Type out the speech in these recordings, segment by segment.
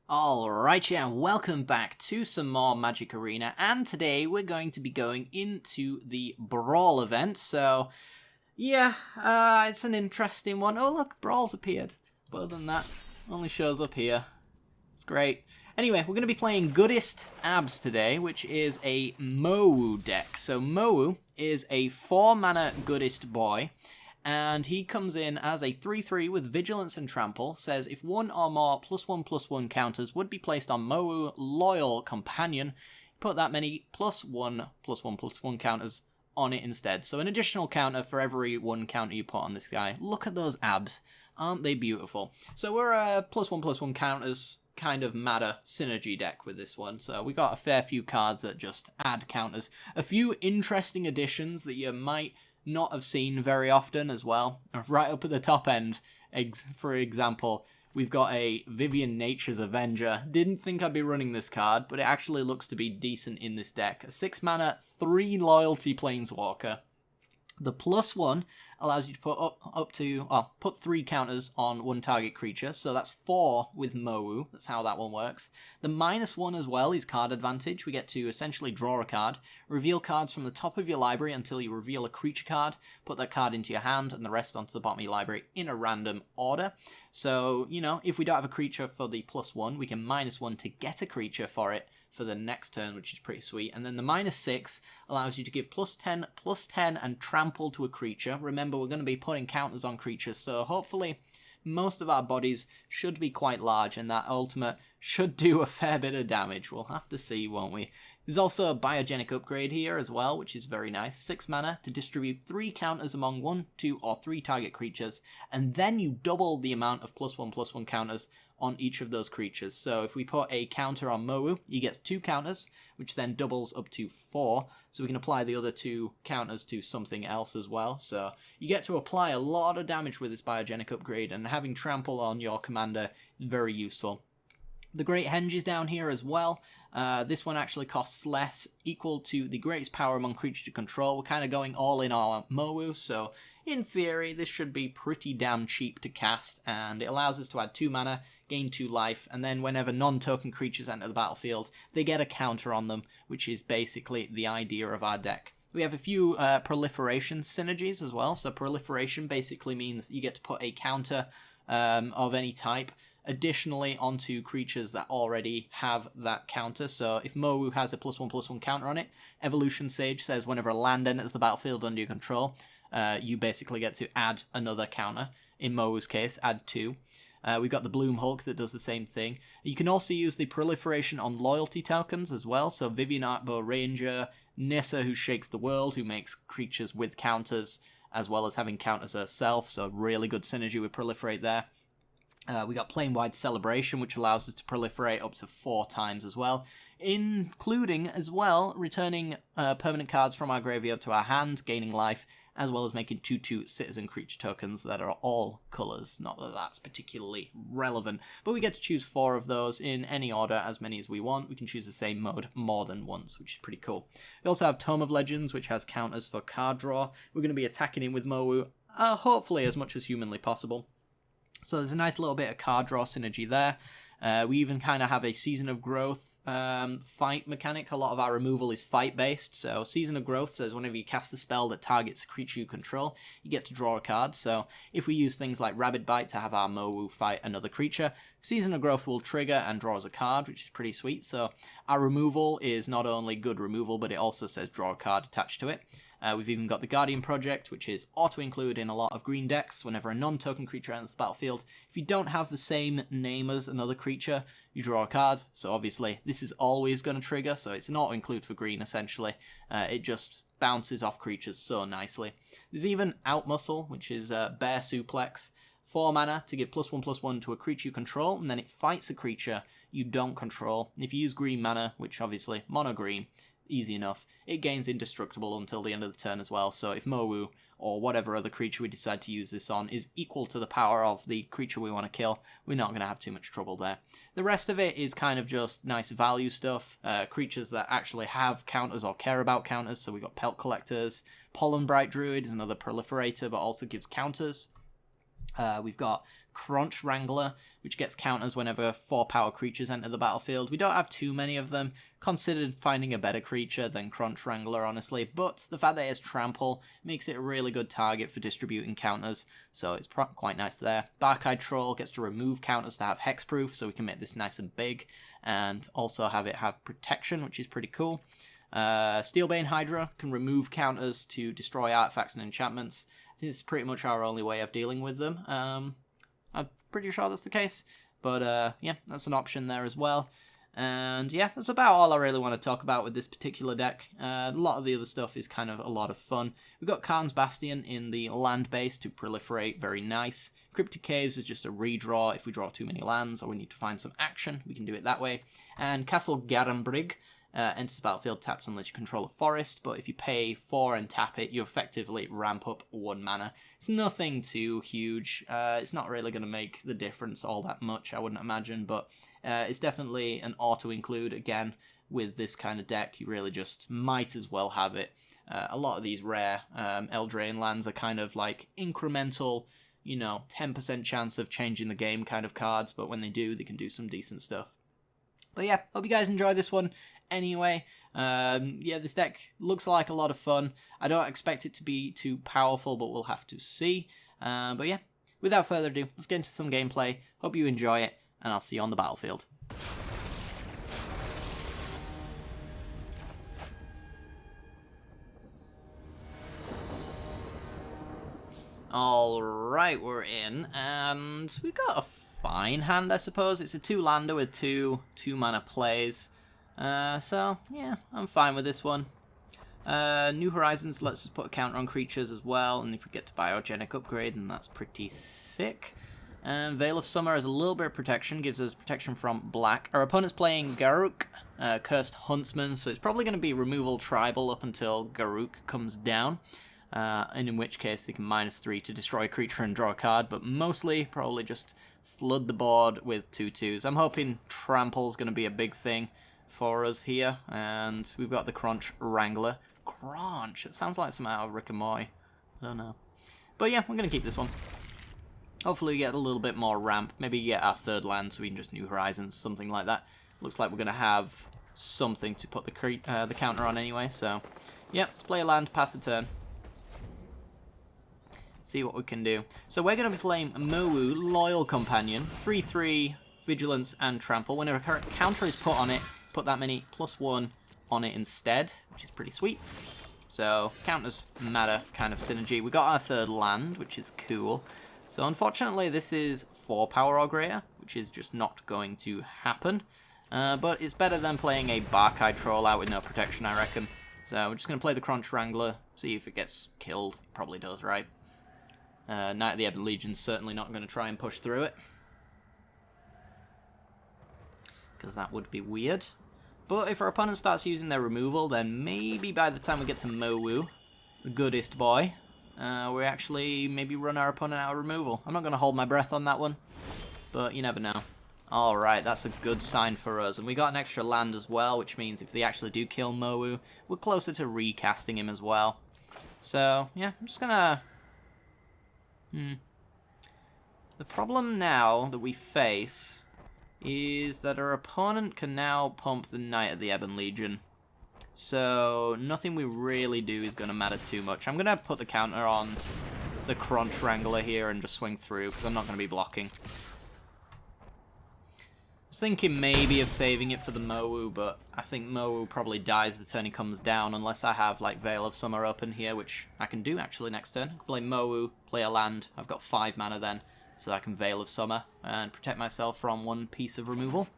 Alright, yeah, welcome back to some more Magic Arena, and today we're going to be going into the Brawl event, so yeah, it's an interesting one. Oh look, Brawl's appeared, but other than that, only shows up here. It's great. Anyway, we're going to be playing Goodest Abs today, which is a Mowu deck. So Mowu is a 4-mana Goodest boy, and he comes in as a 3/3 with Vigilance and Trample. Says if one or more +1/+1 counters would be placed on Mowu Loyal Companion, put that many +1/+1/+1 counters on it instead. So an additional counter for every one counter you put on this guy. Look at those abs. Aren't they beautiful? So we're a +1/+1 counters kind of matter synergy deck with this one. So we got a fair few cards that just add counters. A few interesting additions that you might not have seen very often as well. Right up at the top end, for example, we've got a Vivian Nature's Avenger. Didn't think I'd be running this card, but it actually looks to be decent in this deck. A 6-mana, 3 loyalty Planeswalker. The +1 allows you to put 3 counters on one target creature, so that's 4 with Mowu. That's how that one works. The -1 as well is card advantage. We get to essentially draw a card, reveal cards from the top of your library until you reveal a creature card, put that card into your hand, and the rest onto the bottom of your library in a random order. So, you know, if we don't have a creature for the +1, we can -1 to get a creature for it for the next turn, which is pretty sweet. And then the -6 allows you to give +10/+10 and trample to a creature. Remember, we're going to be putting counters on creatures, so hopefully most of our bodies should be quite large, and that ultimate should do a fair bit of damage. We'll have to see, won't we? There's also a biogenic upgrade here as well, which is very nice. 6 mana to distribute 3 counters among 1, 2, or 3 target creatures, and then you double the amount of +1/+1 counters on each of those creatures. So if we put a counter on Mowu, he gets 2 counters, which then doubles up to 4. So we can apply the other 2 counters to something else as well. So you get to apply a lot of damage with this biogenic upgrade, and having trample on your commander is very useful. The Great Henge is down here as well. This one actually costs less, equal to the greatest power among creatures to control. We're kind of going all in on Mowu, so in theory this should be pretty damn cheap to cast, and it allows us to add 2 mana, gain 2 life, and then whenever non-token creatures enter the battlefield, they get a counter on them, which is basically the idea of our deck. We have a few proliferation synergies as well. So proliferation basically means you get to put a counter of any type additionally onto creatures that already have that counter. So if Mowu has a +1/+1 counter on it, Evolution Sage says whenever a land enters the battlefield under your control, you basically get to add another counter. In Mowu's case, add 2. We've got the Bloom Hulk that does the same thing. You can also use the proliferation on loyalty tokens as well. So Vivian Artbow Ranger, Nissa, who shakes the world, who makes creatures with counters, as well as having counters herself. So really good synergy with proliferate there. We got Plane-Wide Celebration, which allows us to proliferate up to 4 times as well, including as well returning permanent cards from our graveyard to our hand, gaining life, as well as making 2/2 citizen creature tokens that are all colours. Not that that's particularly relevant, but we get to choose 4 of those in any order, as many as we want. We can choose the same mode more than once, which is pretty cool. We also have Tome of Legends, which has counters for card draw. We're going to be attacking in with Mowu, hopefully as much as humanly possible. So there's a nice little bit of card draw synergy there. We even kind of have a Season of Growth fight mechanic. A lot of our removal is fight based. So Season of Growth says whenever you cast a spell that targets a creature you control, you get to draw a card. So if we use things like Rabid Bite to have our Mowu fight another creature, Season of Growth will trigger and draws a card, which is pretty sweet. So our removal is not only good removal, but it also says draw a card attached to it. We've even got the Guardian Project, which is auto-include in a lot of green decks whenever a non-token creature enters the battlefield. If you don't have the same name as another creature, you draw a card. So obviously this is always going to trigger, so it's an auto-include for green essentially. It just bounces off creatures so nicely. There's even Outmuscle, which is Bear Suplex. 4 mana to give +1/+1 to a creature you control, and then it fights a creature you don't control. If you use green mana, which obviously mono green, easy enough, it gains indestructible until the end of the turn as well. So if Mowu, or whatever other creature we decide to use this on, is equal to the power of the creature we want to kill, we're not going to have too much trouble there. The rest of it is kind of just nice value stuff. Creatures that actually have counters or care about counters. So we've got Pelt Collectors. Pollen Bright Druid is another proliferator, but also gives counters. We've got Crunch Wrangler, which gets counters whenever 4-power creatures enter the battlefield. We don't have too many of them. Considered finding a better creature than Crunch Wrangler, honestly, but the fact that it has Trample makes it a really good target for distributing counters, so it's quite nice there. Bark-Eyed Troll gets to remove counters to have hexproof, so we can make this nice and big, and also have it have protection, which is pretty cool. Steelbane Hydra can remove counters to destroy artifacts and enchantments. This is pretty much our only way of dealing with them. I'm pretty sure that's the case, but yeah, that's an option there as well. And yeah, that's about all I really want to talk about with this particular deck. A lot of the other stuff is kind of a lot of fun. We've got Khan's Bastion in the land base to proliferate, very nice. Cryptic Caves is just a redraw if we draw too many lands or we need to find some action, we can do it that way. And Castle Garenbrig enters the battlefield tapped unless you control a forest, but if you pay 4 and tap it, you effectively ramp up 1 mana. It's nothing too huge. It's not really going to make the difference all that much, I wouldn't imagine, but it's definitely an auto-include. Again, with this kind of deck, you really just might as well have it. A lot of these rare Eldraine lands are kind of like incremental, you know, 10% chance of changing the game kind of cards, but when they do, they can do some decent stuff. But yeah, hope you guys enjoy this one. Anyway, yeah, this deck looks like a lot of fun. I don't expect it to be too powerful, but we'll have to see. But yeah, without further ado, let's get into some gameplay. Hope you enjoy it, and I'll see you on the battlefield. Alright, we're in, and we got a fine hand, I suppose. It's a 2-lander with 2 2-mana plays. So, yeah, I'm fine with this one. New Horizons lets us put a counter on creatures as well, and if we get to Biogenic Upgrade, then that's pretty sick. And Veil of Summer has a little bit of protection, gives us protection from black. Our opponent's playing Garruk, Cursed Huntsman, so it's probably going to be removal tribal up until Garruk comes down. And in which case they can -3 to destroy a creature and draw a card, but mostly probably just flood the board with 2/2s. I'm hoping Trample's going to be a big thing for us here, and we've got the Crunch Wrangler. Crunch! It sounds like something out of Rick and Morty. I don't know. But yeah, we're going to keep this one. Hopefully we get a little bit more ramp. Maybe get our 3rd land so we can just New Horizons, something like that. Looks like we're going to have something to put the counter on anyway, so yeah, let's play a land, pass the turn. See what we can do. So we're going to be playing Mowu, Loyal Companion, 3/3, Vigilance and Trample. Whenever a counter is put on it, put that many +1 on it instead, which is pretty sweet. So counters matter kind of synergy. We got our 3rd land, which is cool. So unfortunately this is 4-power or greater, which is just not going to happen. But it's better than playing a Bark-Eyed Troll out with no protection, I reckon. So we're just going to play the Crunch Wrangler, see if it gets killed. It probably does, right? Knight of the Ebon Legion's certainly not going to try and push through it, because that would be weird. But if our opponent starts using their removal, then maybe by the time we get to Mowu, the goodest boy, we actually maybe run our opponent out of removal. I'm not going to hold my breath on that one, but you never know. Alright, that's a good sign for us. And we got an extra land as well, which means if they actually do kill Mowu, we're closer to recasting him as well. So, yeah, I'm just going to... The problem now that we face is that our opponent can now pump the Knight of the Ebon Legion. So nothing we really do is going to matter too much. I'm going to put the counter on the Crunch Wrangler here and just swing through, because I'm not going to be blocking. I was thinking maybe of saving it for the Mowu, but I think Mowu probably dies the turn he comes down, unless I have like Veil of Summer open here, which I can do actually next turn. Play Mowu, play a land. I've got 5 mana then, so I can Veil of Summer and protect myself from 1 piece of removal.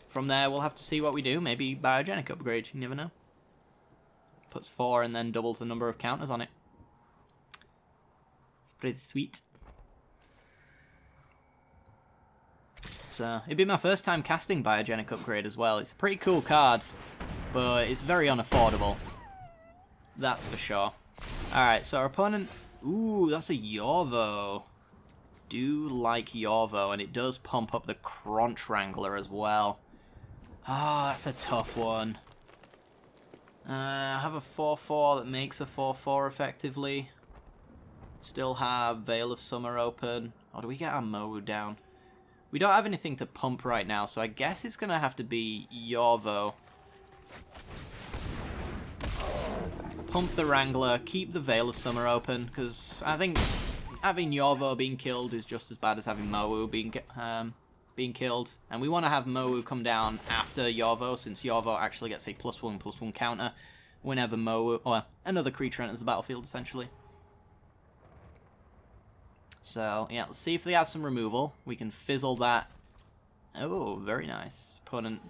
From there, we'll have to see what we do. Maybe Biogenic Upgrade, you never know. Puts 4 and then doubles the number of counters on it. It's pretty sweet. So, it'd be my first time casting Biogenic Upgrade as well. It's a pretty cool card, but it's very unaffordable. That's for sure. Alright, so our opponent... Ooh, that's a Yorvo. Do like Yorvo, and it does pump up the Crunch Wrangler as well. Ah, that's a tough one. I have a 4/4 that makes a 4/4 effectively. Still have Veil of Summer open. Or do we get our Mowu down? We don't have anything to pump right now, so I guess it's going to have to be Yorvo. Pump the Wrangler, keep the Veil of Summer open, because I think having Yorvo being killed is just as bad as having Mowu being killed. And we want to have Mowu come down after Yorvo, since Yorvo actually gets a +1/+1 counter whenever Mowu, or another creature enters the battlefield, essentially. So, yeah, let's see if they have some removal. We can fizzle that. Oh, very nice. Opponent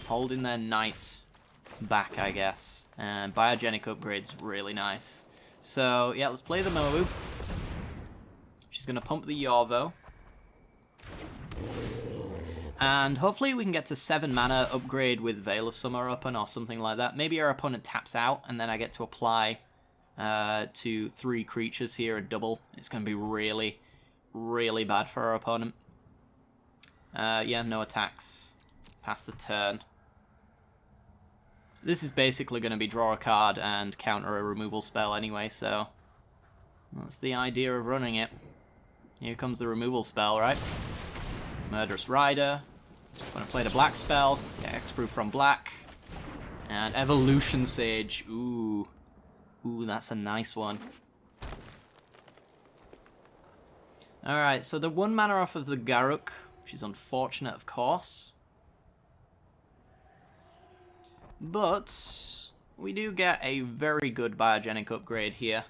holding their knight back, I guess. And Biogenic Upgrade's really nice. So, yeah, let's play the Mowu. She's going to pump the Yorvo. And hopefully we can get to 7 mana upgrade with Veil of Summer open or something like that. Maybe our opponent taps out and then I get to apply to 3 creatures here, a double. It's going to be really, really bad for our opponent. Yeah, no attacks. Pass the turn. This is basically going to be draw a card and counter a removal spell anyway, so that's the idea of running it. Here comes the removal spell, right? Murderous Rider. When I played a black spell, get X-Proof from black. And Evolution Sage. Ooh. Ooh, that's a nice one. Alright, so the 1 mana off of the Garruk, which is unfortunate, of course. But we do get a very good Biogenic Upgrade here.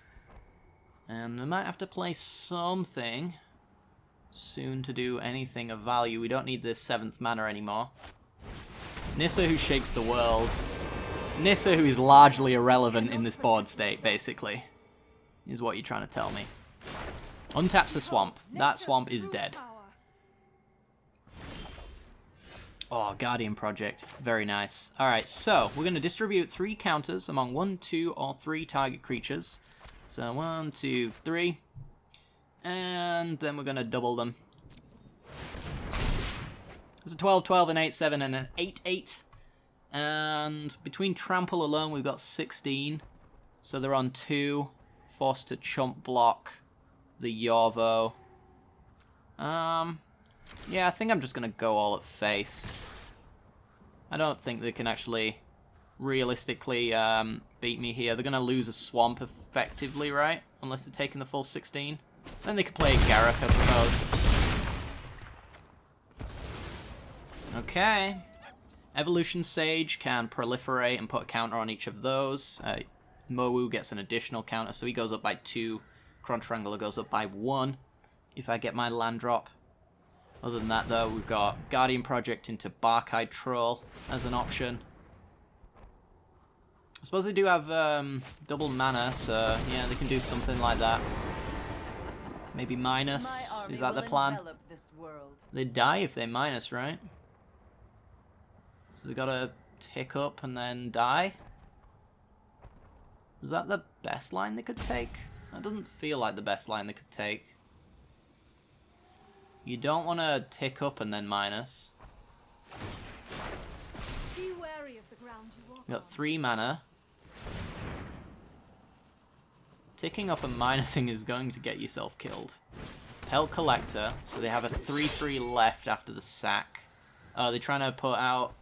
And we might have to play something soon to do anything of value. We don't need this 7th mana anymore. Nissa who shakes the world. Nissa who is largely irrelevant in this board state, basically, is what you're trying to tell me. Untaps a swamp. That swamp is dead. Oh, Guardian Project. Very nice. Alright, so we're going to distribute 3 counters among 1, 2, or 3 target creatures. So 1, 2, 3. And then we're going to double them. There's a 12, 12, an 8, 7, and an 8, 8. And between Trample alone, we've got 16. So they're on 2. Forced to chump block the Yorvo. Yeah, I think I'm just going to go all at face. I don't think they can actually realistically beat me here. They're going to lose a swamp effectively, right? Unless they're taking the full 16. Then they could play Garruk, I suppose. Okay. Evolution Sage can proliferate and put a counter on each of those. Mowu gets an additional counter, so he goes up by 2. Crunch Wrangler goes up by 1 if I get my land drop. Other than that, though, we've got Guardian Project into Bark-Eyed Troll as an option. I suppose they do have double mana, so yeah, they can do something like that. Maybe minus. Is that the plan? They die if they minus, right? So they gotta tick up and then die? Is that the best line they could take? That doesn't feel like the best line they could take. You don't want to tick up and then minus. Be wary of the ground you walk You got 3 mana. Ticking up and minusing is going to get yourself killed. Hell Collector, so they have a 3/3 left after the sack. Oh, they're trying to put out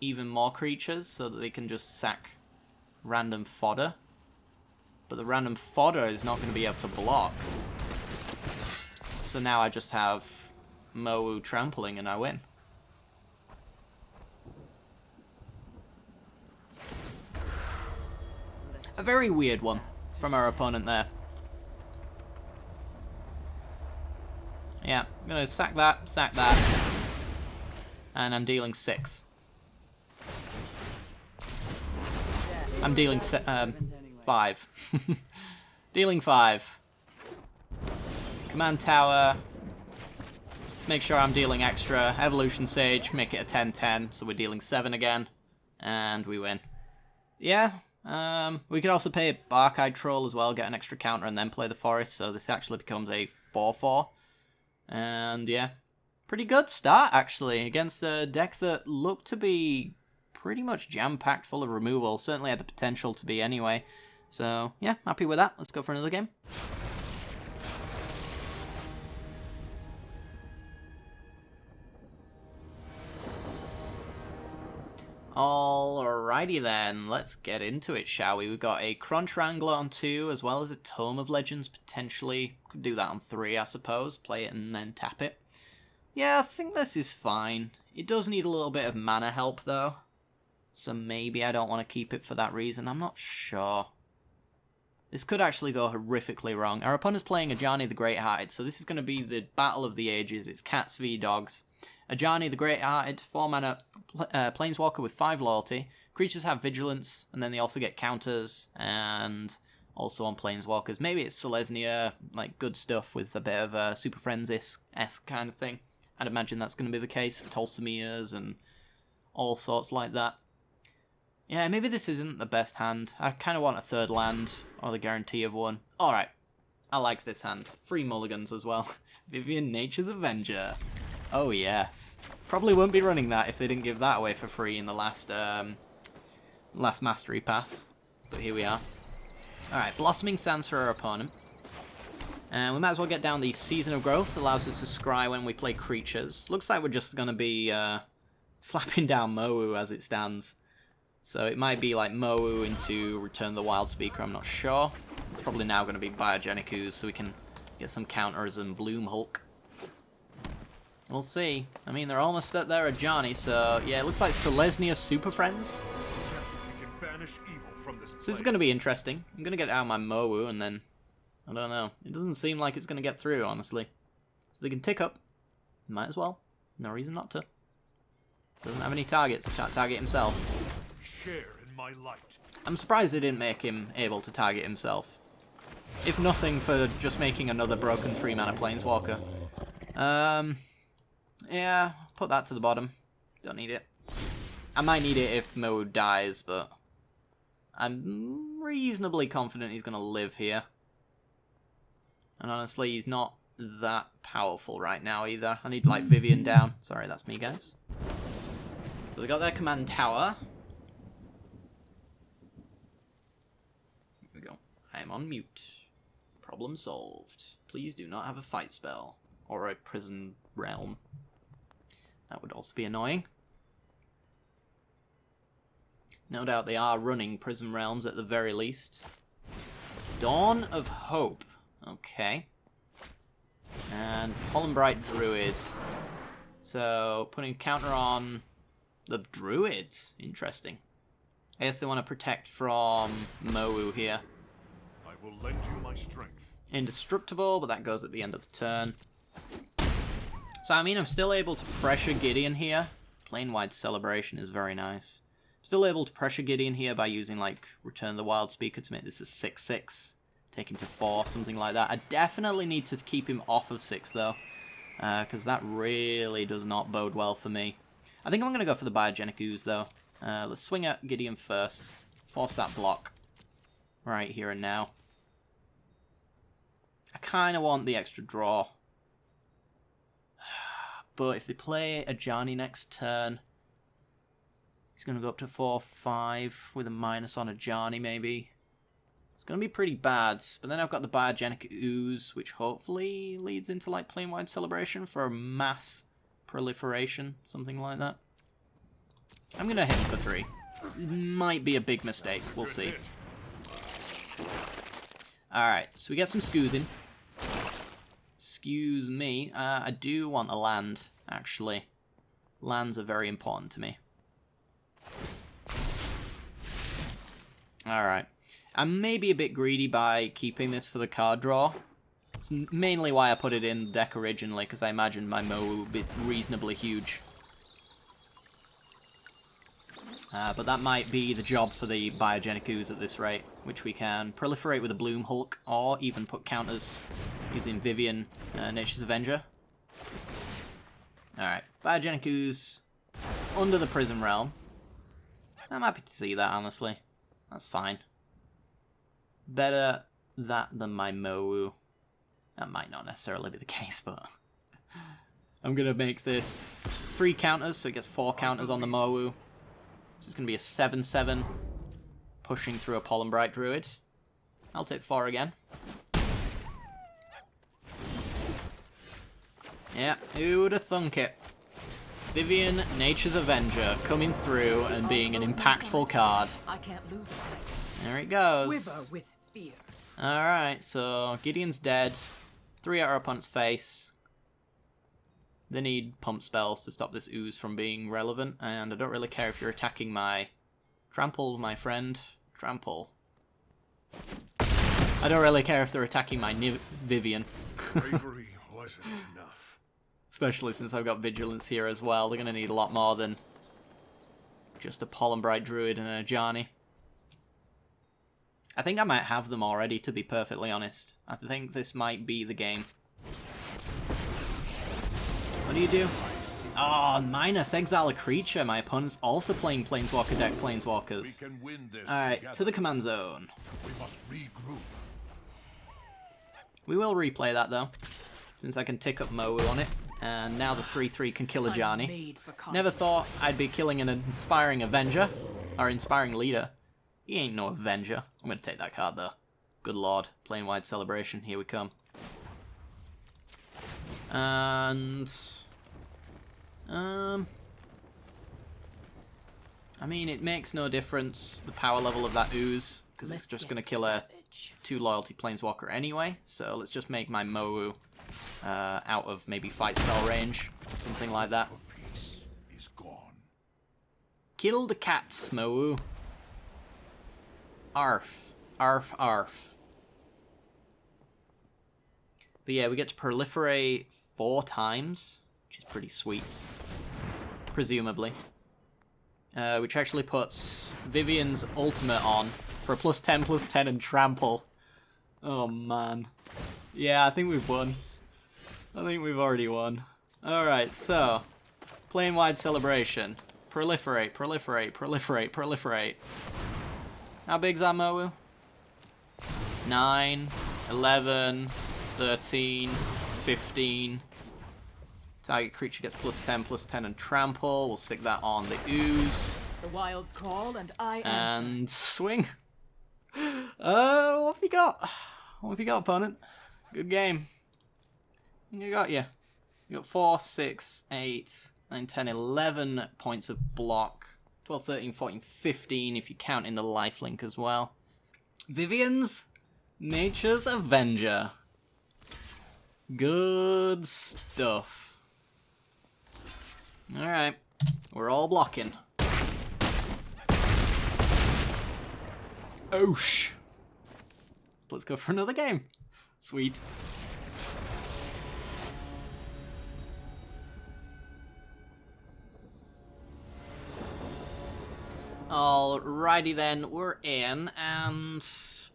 even more creatures so that they can just sack random fodder. But the random fodder is not going to be able to block. So now I just have Mowu trampling and I win. A very weird one from our opponent there. Yeah, I'm going to sack that, and I'm dealing 6. I'm dealing 5. Dealing 5. Command Tower. Let's make sure I'm dealing extra. Evolution Sage, make it a 10-10, so we're dealing 7 again. And we win. Yeah, we could also pay a Bark-Eyed Troll as well, get an extra counter, and then play the Forest, so this actually becomes a 4/4. And yeah, pretty good start, actually, against a deck that looked to be pretty much jam-packed full of removal. Certainly had the potential to be anyway. So yeah, happy with that. Let's go for another game. Alrighty then, let's get into it, shall we? We've got a Crunch Wrangler on 2, as well as a Tome of Legends, potentially. Could do that on 3, I suppose. Play it and then tap it. Yeah, I think this is fine. It does need a little bit of mana help, though. So maybe I don't want to keep it for that reason. I'm not sure. This could actually go horrifically wrong. Our opponent's playing Ajani the Great-Hearted, so this is going to be the battle of the ages. It's cats v dogs. Ajani the Great-Hearted, 4 mana, Planeswalker with 5 loyalty. Creatures have vigilance, and then they also get counters, and also on Planeswalkers. Maybe it's Selesnya, like good stuff with a bit of a Super Friends-esque kind of thing. I'd imagine that's going to be the case. Tolsemirs and all sorts like that. Yeah, maybe this isn't the best hand. I kind of want a 3rd land, or the guarantee of 1. Alright, I like this hand. 3 mulligans as well. Vivian Nature's Avenger. Oh yes. Probably wouldn't be running that if they didn't give that away for free in the last Mastery Pass. But here we are. Alright, Blossoming Sands for our opponent. And we might as well get down the Season of Growth. Allows us to scry when we play creatures. Looks like we're just going to be slapping down Mowu as it stands. So it might be like Mowu into Return the Wild Speaker, I'm not sure. It's probably now going to be Biogenic Ooze so we can get some counters and Bloom Hulk. We'll see. I mean, they're almost at their Ajani, so yeah, it looks like Selesnya Super Friends. So this is going to be interesting. I'm going to get out my Mowu and then, I don't know. It doesn't seem like it's going to get through, honestly. So they can tick up. Might as well. No reason not to. Doesn't have any targets. Can't target himself. Share in my light. I'm surprised they didn't make him able to target himself. If nothing for just making another broken 3-mana Planeswalker. Yeah, put that to the bottom. Don't need it. I might need it if Mowu dies, but I'm reasonably confident he's going to live here. And honestly, he's not that powerful right now either. I need, like, Vivian down. Sorry, that's me, guys. So they got their command tower. Here we go. I am on mute. Problem solved. Please do not have a fight spell. Or a prison realm. That would also be annoying. No doubt they are running Prism Realms at the very least. Dawn of Hope. Okay. And Pollenbright Druid. So, putting a counter on the Druid. Interesting. I guess they want to protect from Mowu here. I will lend you my strength. Indestructible, but that goes at the end of the turn. So, I mean, I'm still able to pressure Gideon here. Plane-wide Celebration is very nice. Still able to pressure Gideon here by using, like, Return the Wild Speaker to make this a 6-6. Take him to 4, something like that. I definitely need to keep him off of 6, though. Because that really does not bode well for me. I think I'm going to go for the Biogenic Ooze, though. Let's swing at Gideon first. Force that block. Right here and now. I kind of want the extra draw. But if they play Ajani next turn, he's going to go up to 4-5 with a minus on Ajani, maybe. It's going to be pretty bad. But then I've got the Biogenic Ooze, which hopefully leads into like Plane-Wide Celebration for a mass proliferation, something like that. I'm going to hit him for 3. It might be a big mistake. We'll see. Alright, so we get some scoozing. Excuse me. I do want a land, actually. Lands are very important to me. Alright. I may be a bit greedy by keeping this for the card draw. It's mainly why I put it in the deck originally, because I imagined my Mowu would be reasonably huge. But that might be the job for the Biogenic Ooze at this rate, which we can proliferate with a Bloom Hulk, or even put counters using Vivian, Nature's Avenger. Alright, Biogenic Ooze under the Prism Realm. I'm happy to see that, honestly. That's fine. Better that than my Mowu. That might not necessarily be the case, but I'm going to make this 3 counters, so it gets 4 counters on the Mowu. So it's going to be a 7-7, pushing through a Pollenbright Druid. I'll take 4 again. Yeah, who would have thunk it? Vivian, Nature's Avenger, coming through and being an impactful card. I can't lose a fight. There it goes. Quiver with fear. Alright, so Gideon's dead. 3 at our opponent's face. They need pump spells to stop this ooze from being relevant, and I don't really care if you're attacking my... Trample, my friend. Trample. I don't really care if they're attacking my Vivian. Bravery wasn't enough. Especially since I've got Vigilance here as well. They're going to need a lot more than just a Pollen Bright Druid and a Ajani. I think I might have them already, to be perfectly honest. I think this might be the game. What do you do? Oh, minus exile a creature. My opponent's also playing Planeswalker deck Planeswalkers. We can win this Alright, together. to the command zone. We must regroup. We will replay that though, since I can tick up Mowu on it. And now the 3/3 can kill a Ajani. Never thought I'd be killing an Inspiring Avenger, or Inspiring Leader. He ain't no Avenger. I'm gonna take that card though. Good lord. Plane-wide celebration, here we come. And... I mean, it makes no difference, the power level of that ooze, because it's just going to kill a 2 loyalty planeswalker anyway, so let's just make my Mowu out of maybe fight spell range, something like that. Peace is gone. Kill the cats, Mowu. Arf. Arf, arf. But yeah, we get to proliferate 4 times, which is pretty sweet. Presumably. Which actually puts Vivian's ultimate on for a +10/+10 and trample. Oh man. Yeah, I think we've won. I think we've already won. Alright, so. Plane-wide celebration. Proliferate, proliferate, proliferate, proliferate. How big's our Mowu? 9, 11, 13, 15. Target creature gets +10/+10 and trample. We'll stick that on the ooze. The wilds call and I answer. And swing. What have you got? What have you got, opponent? Good game. I think I got you. You got 4, 6, 8, 9, 10, 11 points of block. 12, 13, 14, 15 if you count in the lifelink as well. Vivian's Nature's Avenger. Good stuff. Alright, we're all blocking. Oosh. Let's go for another game. Sweet. Alrighty then, we're in, and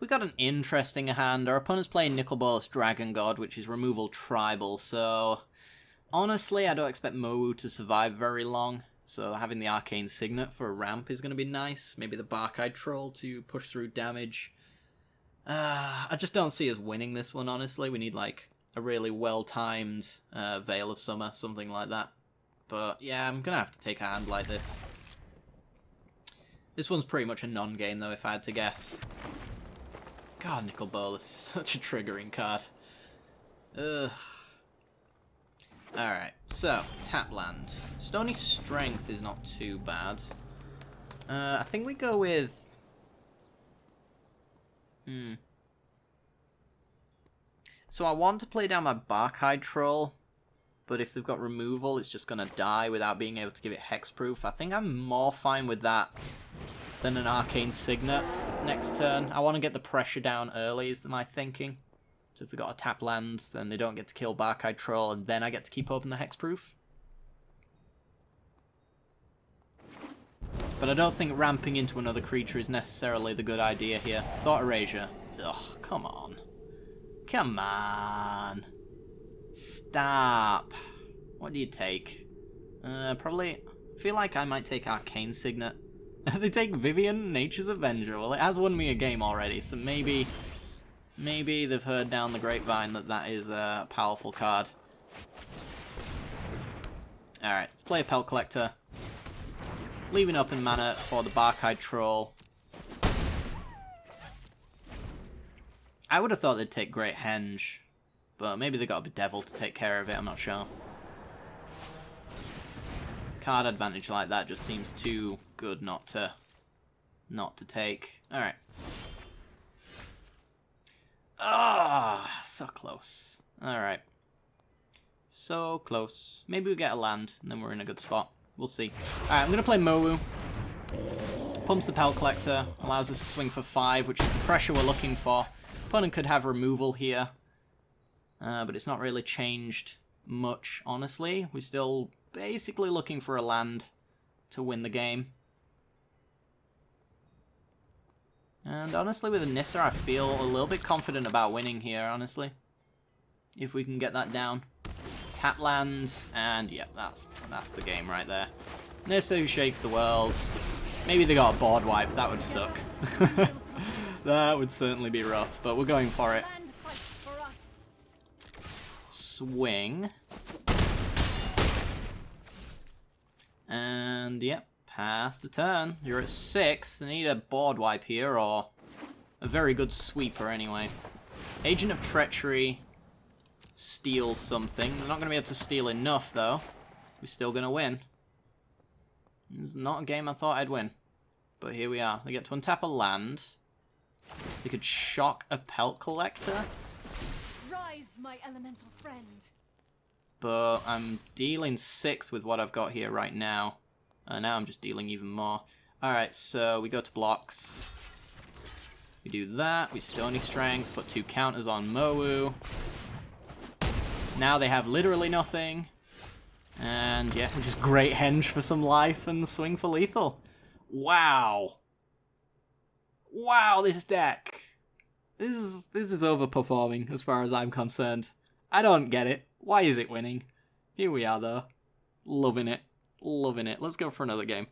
we got an interesting hand. Our opponent's playing Nicol Bolas Dragon God, which is removal tribal, so honestly, I don't expect Mowu to survive very long, so having the Arcane Signet for a ramp is going to be nice. Maybe the Bark-Eyed Troll to push through damage. I just don't see us winning this one, honestly. We need, like, a really well-timed Veil of Summer, something like that. But, yeah, I'm going to have to take a hand like this. This one's pretty much a non-game, though, if I had to guess. God, Nicol Bolas is such a triggering card. Ugh. Alright, so, tap land. Stony Strength is not too bad. I think we go with... So I want to play down my Bark-Eyed Troll, but if they've got removal, it's just going to die without being able to give it hexproof. I think I'm more fine with that than an Arcane Signet next turn. I want to get the pressure down early, is my thinking. So if they've got a tap land, then they don't get to kill Bark-Eyed Troll, and then I get to keep open the hexproof. But I don't think ramping into another creature is necessarily the good idea here. Thought Erasure. Ugh, come on. Come on. Stop. What do you take? Probably... I feel like I might take Arcane Signet. They take Vivian, Nature's Avenger. Well, it has won me a game already, so maybe they've heard down the grapevine that that is a powerful card. Alright, let's play a Pelt Collector. Leaving open mana for the Bark-Eyed Troll. I would have thought they'd take Great Henge, but maybe they got a Bedevil to take care of it, I'm not sure. Card advantage like that just seems too good not to take. Alright. Ah, so close. Alright. So close. Maybe we get a land, and then we're in a good spot. We'll see. Alright, I'm going to play Mowu. Pumps the Pelt Collector. Allows us to swing for 5, which is the pressure we're looking for. Opponent could have removal here. But it's not really changed much, honestly. We're still basically looking for a land to win the game. And honestly, with a Nissa, I feel a little bit confident about winning here, honestly. If we can get that down. Tap lands, and yeah, that's the game right there. Nissa who shakes the world. Maybe they got a board wipe, that would suck. That would certainly be rough, but we're going for it. Swing. And yep, pass the turn. You're at 6. I need a board wipe here, or a very good sweeper anyway. Agent of Treachery steals something. They're not going to be able to steal enough, though. We're still going to win. It's not a game I thought I'd win. But here we are. They get to untap a land. They could shock a Pelt Collector. Rise, my elemental friend. But I'm dealing 6 with what I've got here right now. Now I'm just dealing even more. Alright, so we go to blocks. We do that. We Stony Strength. Put 2 counters on Mowu. Now they have literally nothing. And yeah, just Great Henge for some life and swing for lethal. Wow. Wow, this deck. This is overperforming as far as I'm concerned. I don't get it. Why is it winning? Here we are though. Loving it. Loving it. Let's go for another game.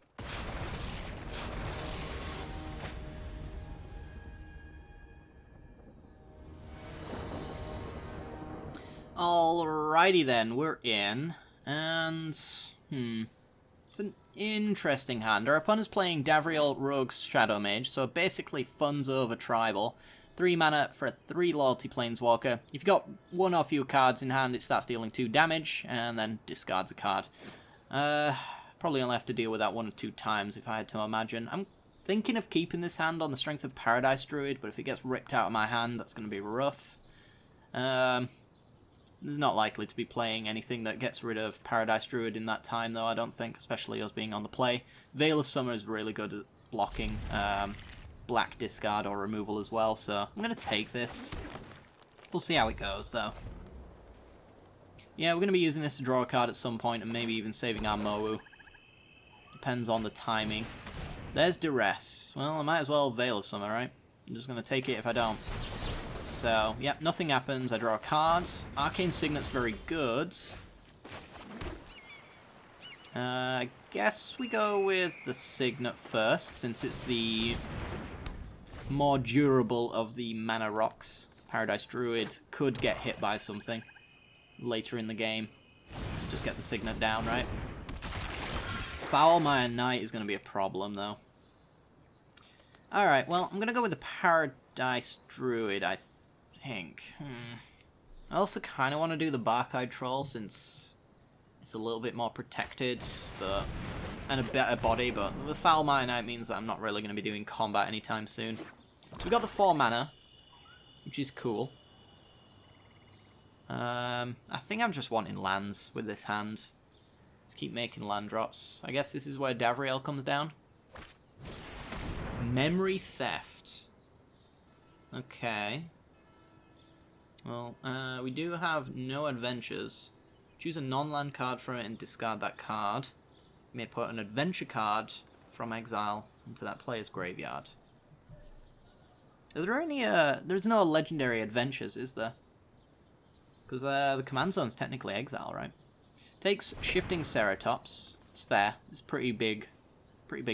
Alrighty then, we're in. And, it's an interesting hand. Our opponent's playing Davriel Rogue's Shadow Mage, so basically funds over Tribal. 3 mana for a 3 Loyalty Planeswalker. If you've got 1 or few cards in hand, it starts dealing 2 damage, and then discards a card. Probably only have to deal with that 1 or 2 times, if I had to imagine. I'm thinking of keeping this hand on the strength of Paradise Druid, but if it gets ripped out of my hand, that's going to be rough. There's not likely to be playing anything that gets rid of Paradise Druid in that time, though, I don't think, especially us being on the play. Veil of Summer is really good at blocking black discard or removal as well, so I'm going to take this. We'll see how it goes, though. Yeah, we're going to be using this to draw a card at some point, and maybe even saving our Mowu. Depends on the timing. There's Duress. Well, I might as well Veil of Summer, right? I'm just going to take it if I don't. So, yep, nothing happens. I draw a card. Arcane Signet's very good. I guess we go with the Signet first, since it's the more durable of the mana rocks. Paradise Druid could get hit by something later in the game. Let's just get the Signet down, right? Foulmire Knight is going to be a problem, though. Alright, well, I'm going to go with the Paradise Druid, I think. I also kind of want to do the Bark-Eyed Troll, since it's a little bit more protected, and a better body, but the Foulmire Knight means that I'm not really going to be doing combat anytime soon. So we got the 4 mana, which is cool. I think I'm just wanting lands with this hand. Let's keep making land drops. I guess this is where Davriel comes down. Memory Theft. Okay. Well, we do have no adventures. Choose a non-land card from it and discard that card. You may put an adventure card from exile into that player's graveyard. Is there any, there's no legendary adventures, is there? Because the command zone's technically exile, right? Takes Shifting Ceratops. It's fair. It's pretty big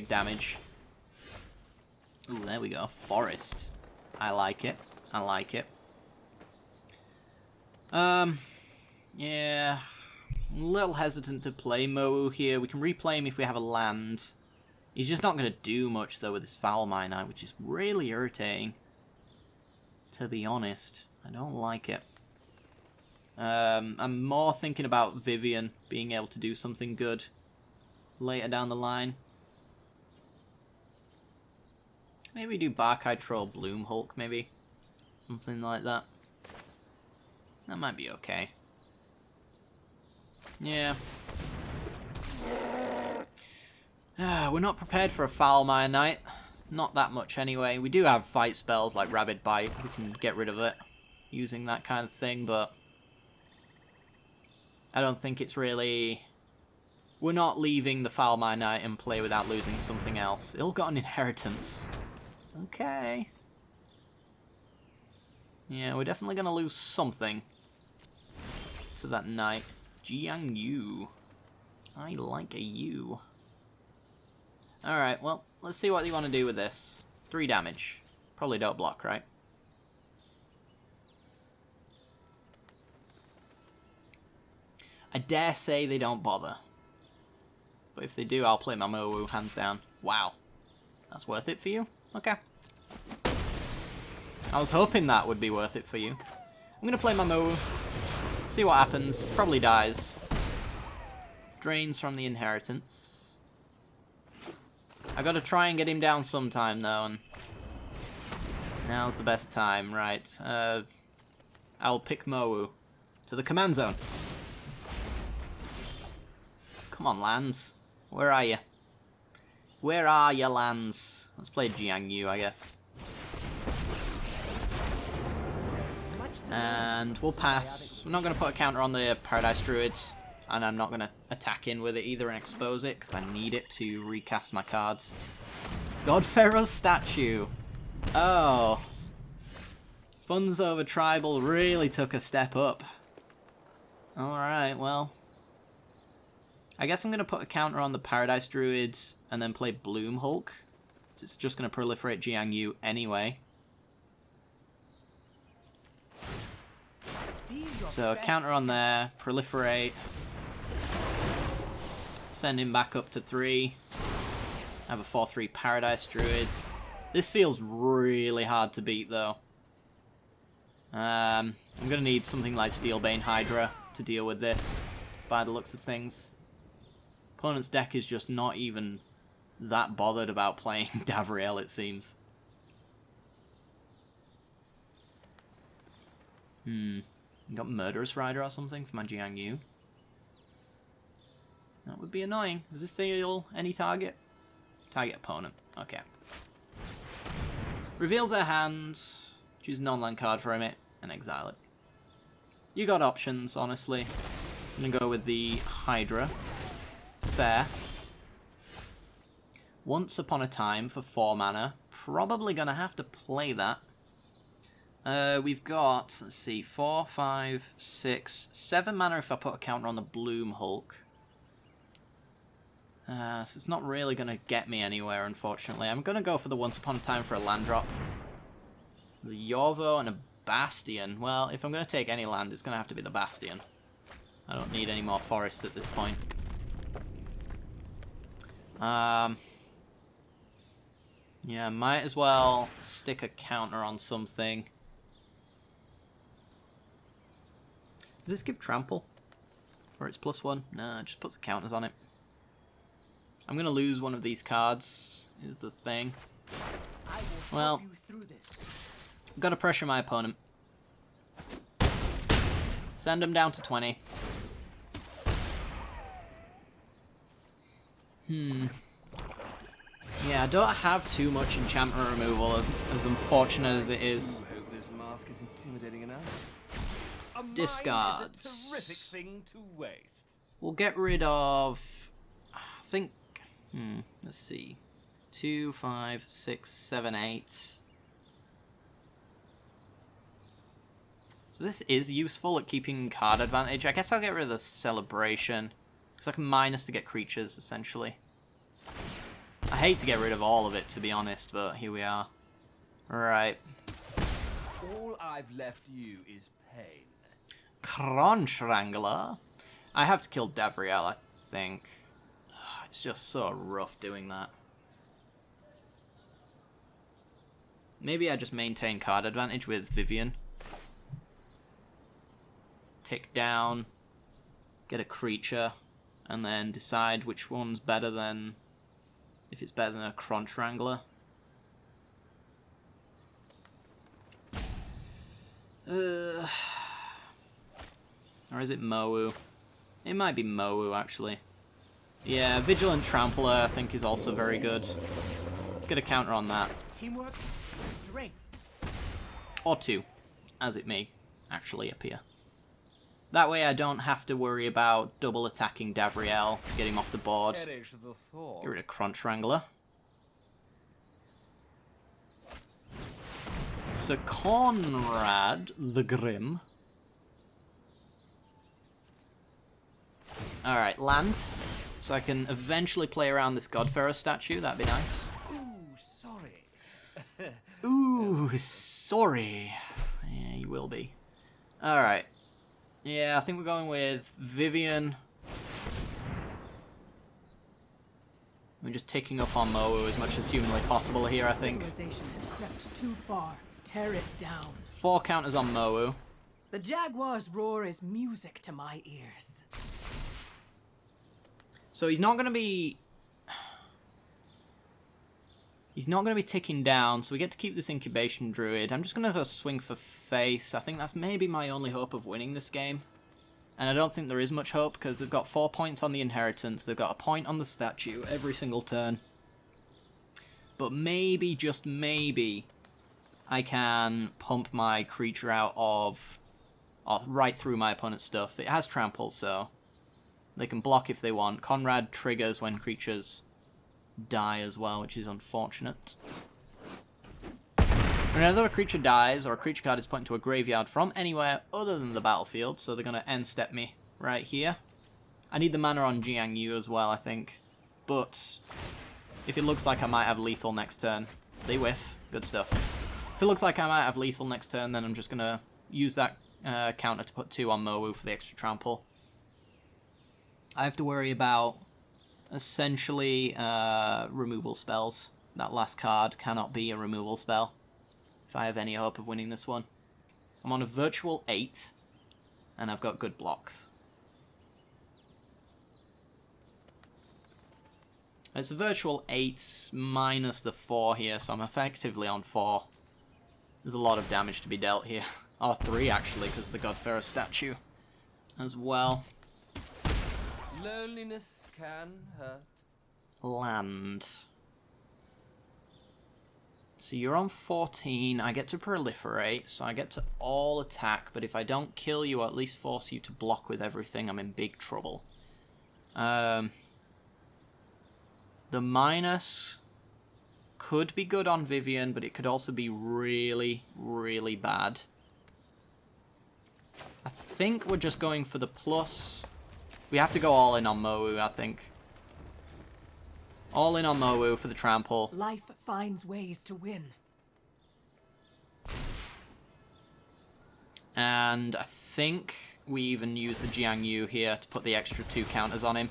damage. Ooh, there we go. Forest. I like it. I like it. Yeah. I'm a little hesitant to play Mowu here. We can replay him if we have a land. He's just not going to do much, though, with his Foulmire Knight, which is really irritating. To be honest. I don't like it. I'm more thinking about Vivian being able to do something good. later down the line. Maybe do Barkeye Troll Bloom Hulk, maybe. Something like that. That might be okay. Yeah. We're not prepared for a Foul Mire Knight. Not that much anyway. We do have fight spells like Rabid Bite. We can get rid of it using that kind of thing, but I don't think it's really... We're not leaving the Foul Mire Knight in play without losing something else. It'll got an inheritance. Okay. Yeah, we're definitely going to lose something to that knight. Jiang Yu. I like a U. Alright, well, let's see what you want to do with this. 3 damage. Probably don't block, right? I dare say they don't bother. But if they do, I'll play my Mowu, hands down. Wow. That's worth it for you? Okay. I was hoping that would be worth it for you. I'm going to play my Mowu. See what happens. Probably dies. Drains from the inheritance. I got to try and get him down sometime, though. And now's the best time. Right. I'll pick Mowu. To the command zone. Come on, lands. Where are you? Where are you, lands? Let's play Jiang Yu, I guess. And we'll pass. We're not going to put a counter on the Paradise Druid. And I'm not going to attack in with it either and expose it, because I need it to recast my cards. Godpharaoh's statue. Oh. Funds over Tribal really took a step up. Alright, well. I guess I'm going to put a counter on the Paradise Druid and then play Bloom Hulk. It's just going to proliferate Jiang Yu anyway. So a counter on there, proliferate. Send him back up to 3. Have a 4-3 Paradise Druids. This feels really hard to beat though. I'm going to need something like Steelbane Hydra to deal with this, by the looks of things. Opponent's deck is just not even that bothered about playing Davriel, it seems. Got Murderous Rider or something for my Jiang Yu. That would be annoying. Does this steal any target? Target opponent. Okay. Reveals their hand. Choose a non-land card from it and exile it. You got options, honestly. I'm gonna go with the Hydra. Fair. Once Upon a Time for 4 mana. Probably gonna have to play that. We've got, let's see, 4, 5, 6, 7 mana if I put a counter on the Bloom Hulk. So it's not really going to get me anywhere, unfortunately. I'm going to go for the Once Upon a Time for a land drop. The Yorvo and a Bastion. Well, if I'm going to take any land, it's going to have to be the Bastion. I don't need any more forests at this point. Yeah, might as well stick a counter on something. Does this give trample? For its +1? No, it just puts the counters on it. I'm going to lose one of these cards, is the thing. Well, got to pressure my opponent. Send him down to 20. Yeah, I don't have too much enchantment removal, as unfortunate as it is. I hope this mask is intimidating enough. Discards. Is a terrific thing to waste. We'll get rid of, I think, let's see, 2, 5, 6, 7, 8. So this is useful at keeping card advantage. I guess I'll get rid of the Celebration, because I can minus to get creatures, essentially. I hate to get rid of all of it, to be honest, but here we are. Right. All I've left you is pain. Crunch Wrangler. I have to kill Davriel, I think. It's just so rough doing that. Maybe I just maintain card advantage with Vivian. Tick down. Get a creature. and then decide which one's better than... if it's better than a Crunch Wrangler. Or is it Mowu? It might be Mowu, actually. Yeah, Vigilant Trampler, I think, is also very good. Let's get a counter on that. Teamwork, strength. Or two, as it may actually appear. That way I don't have to worry about double attacking Davriel to get him off the board. Perish the thought. Get rid of Crunch Wrangler. Sir Conrad the Grim. Alright, land. So I can eventually play around this Godfarrer statue, that'd be nice. Ooh, sorry. Ooh, sorry. Yeah, you will be. Alright. Yeah, I think we're going with Vivian. We're just ticking up on Mowu as much as humanly possible here, I think. Civilization has crept too far. Tear it down. 4 counters on Mowu. The Jaguar's roar is music to my ears. So he's not going to be... he's not going to be ticking down, so we get to keep this Incubation Druid. I'm just going to go swing for face. I think that's maybe my only hope of winning this game. And I don't think there is much hope, because they've got 4 points on the Inheritance. They've got a point on the statue every single turn. But maybe, just maybe, I can pump my creature out of... or right through my opponent's stuff. It has Trample, so... they can block if they want. Conrad triggers when creatures die as well, which is unfortunate. Whenever a creature dies, or a creature card is put into a graveyard from anywhere other than the battlefield, so they're going to end step me right here. I need the mana on Jiang Yu as well, I think. But if it looks like I might have lethal next turn, they whiff. Good stuff. If it looks like I might have lethal next turn, then I'm just going to use that counter to put 2 on Mowu for the extra trample. I have to worry about, essentially, removal spells. That last card cannot be a removal spell, if I have any hope of winning this one. I'm on a virtual 8, and I've got good blocks. It's a virtual 8 minus the 4 here, so I'm effectively on 4. There's a lot of damage to be dealt here. Or 3, actually, because of the Godfarrer statue as well. Loneliness can hurt. Land. So you're on 14. I get to proliferate, so I get to all attack. But if I don't kill you, or at least force you to block with everything, I'm in big trouble. The minus could be good on Vivian, but it could also be really, really bad. I think we're just going for the plus. We have to go all in on Mowu, I think. All in on Mowu for the trample. Life finds ways to win. And I think we even use the Jiang Yu here to put the extra 2 counters on him.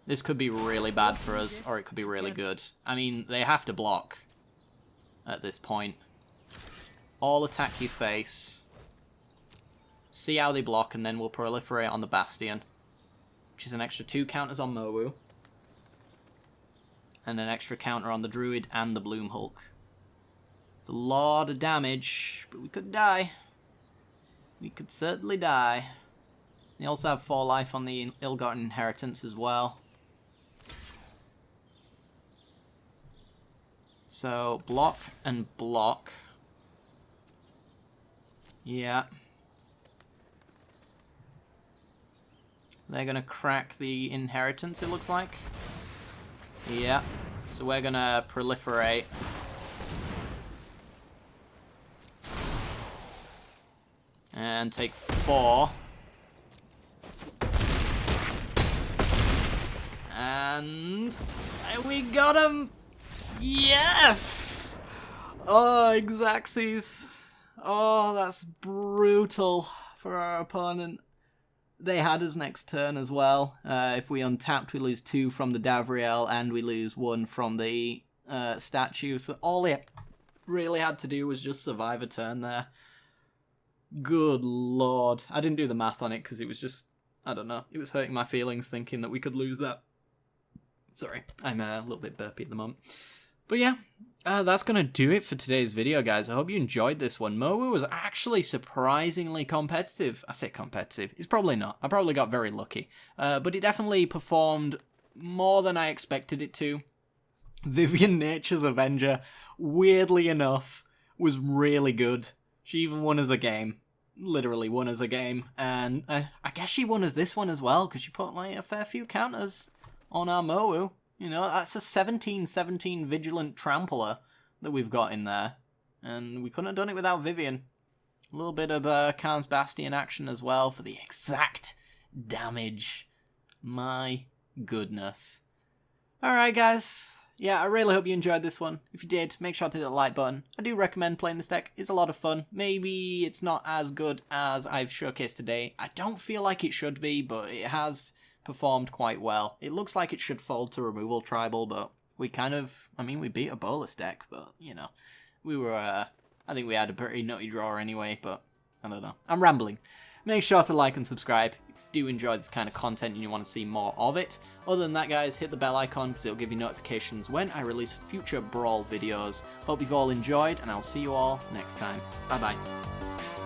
This could be really bad for us, or it could be really good. I mean, they have to block at this point. All attack you face. See how they block, and then we'll proliferate on the Bastion. Which is an extra 2 counters on Mowu. And an extra counter on the Druid and the Bloom Hulk. It's a lot of damage, but we could die. We could certainly die. They also have 4 life on the Ill-Gotten Inheritance as well. So, block and block. Yeah. They're going to crack the Inheritance, it looks like. Yeah. So we're going to proliferate. And take 4. And we got him! Yes! Oh, Exaxes. Oh, that's brutal for our opponent. They had us next turn as well. If we untapped, we lose 2 from the Davriel, and we lose 1 from the statue. So all they really had to do was just survive a turn there. Good lord. I didn't do the math on it because it was just I don't know. It was hurting my feelings thinking that we could lose that. Sorry, I'm a little bit burpy at the moment. But yeah, that's going to do it for today's video, guys. I hope you enjoyed this one. Mowu was actually surprisingly competitive. I say competitive. It's probably not. I probably got very lucky. But it definitely performed more than I expected it to. Vivian Nature's Avenger, weirdly enough, was really good. She even won us a game. Literally won us a game. And I guess she won us this one as well, because she put like a fair few counters on our Mowu. You know, that's a 17-17 Vigilant Trampler that we've got in there. And we couldn't have done it without Vivian. A little bit of Khan's Bastion action as well for the exact damage. My goodness. Alright, guys. Yeah, I really hope you enjoyed this one. If you did, make sure to hit the like button. I do recommend playing this deck. It's a lot of fun. Maybe it's not as good as I've showcased today. I don't feel like it should be, but it has performed quite well. It looks like it should fold to Removal Tribal, but we kind of, I mean, we beat a Bolus deck, but, you know, we were, I think we had a pretty nutty draw anyway, but I don't know. I'm rambling. Make sure to like and subscribe. Do enjoy this kind of content and you want to see more of it. Other than that, guys, hit the bell icon because it'll give you notifications when I release future Brawl videos. Hope you've all enjoyed, and I'll see you all next time. Bye bye.